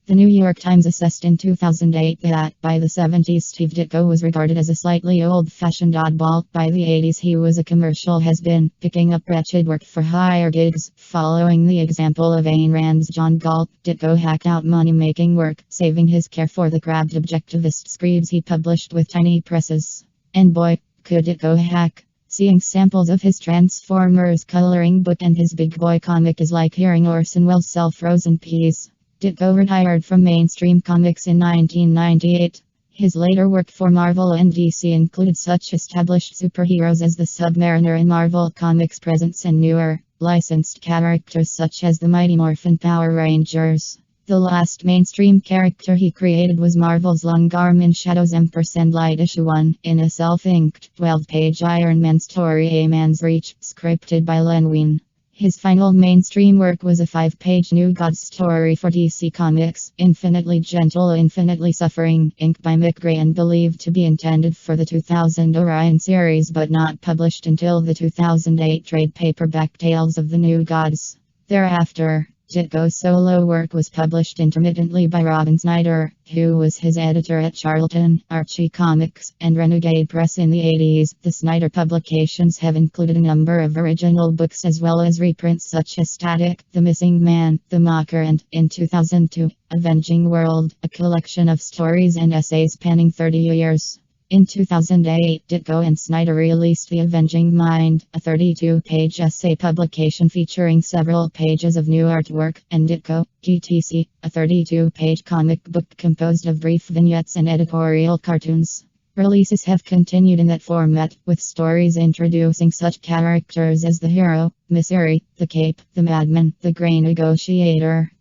The New York Times assessed in 2008 that, by the 70s, Steve Ditko was regarded as a slightly old-fashioned oddball. By the 80s, he was a commercial has-been, picking up wretched work-for-hire gigs. Following the example of Ayn Rand's John Galt, Ditko hacked out money-making work, saving his care for the crabbed Objectivist screeds he published with tiny presses. And boy, could Ditko hack. Seeing samples of his Transformers coloring book and his Big Boy comic is like hearing Orson Welles sell frozen peas. Ditko retired from mainstream comics in 1998. His later work for Marvel and DC included such established superheroes as the Submariner in Marvel Comics Presents and newer, licensed characters such as the Mighty Morphin Power Rangers. The last mainstream character he created was Marvel's long arm in Shadows &Light issue 1, in a self-inked 12-page Iron Man story A Man's Reach, scripted by Len Wein. His final mainstream work was a 5-page New Gods story for DC Comics, Infinitely Gentle, Infinitely Suffering, inked by Mick Gray and believed to be intended for the 2000 Orion series but not published until the 2008 trade paperback Tales of the New Gods. Thereafter, Ditko's solo work was published intermittently by Robin Snyder, who was his editor at Charlton, Archie Comics, and Renegade Press in the 80s. The Snyder publications have included a number of original books as well as reprints such as Static, The Missing Man, The Mocker, and, in 2002, Avenging World, a collection of stories and essays spanning 30 years. In 2008, Ditko and Snyder released The Avenging Mind, a 32-page essay publication featuring several pages of new artwork, and Ditko, GTC, a 32-page comic book composed of brief vignettes and editorial cartoons. Releases have continued in that format, with stories introducing such characters as the hero, Mystery, the Cape, the Madman, the Grey Negotiator,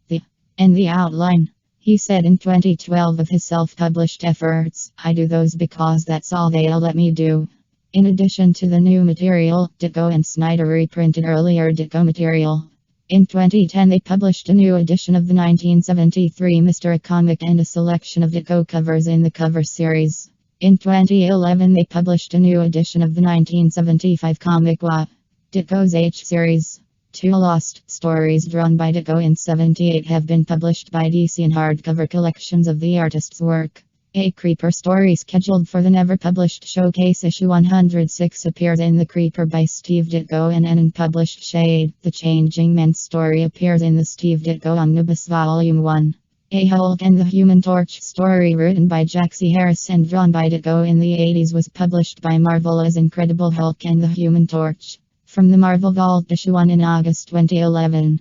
and the Outline. He said in 2012 of his self-published efforts, "I do those because that's all they'll let me do." In addition to the new material, Ditko and Snyder reprinted earlier Ditko material. In 2010 they published a new edition of the 1973 Mr. comic and a selection of Ditko covers in the cover series. In 2011 they published a new edition of the 1975 comic Ditko's H series. 2 lost stories drawn by Ditko in 78 have been published by DC in hardcover collections of the artist's work. A Creeper story scheduled for the never-published Showcase issue 106 appears in The Creeper by Steve Ditko in an unpublished shade. The Changing Man story appears in the Steve Ditko Omnibus Volume 1. A Hulk and the Human Torch story written by Jack C. Harris and drawn by Ditko in the 80s was published by Marvel as Incredible Hulk and the Human Torch. From the Marvel Vault issue 1 in August 2011.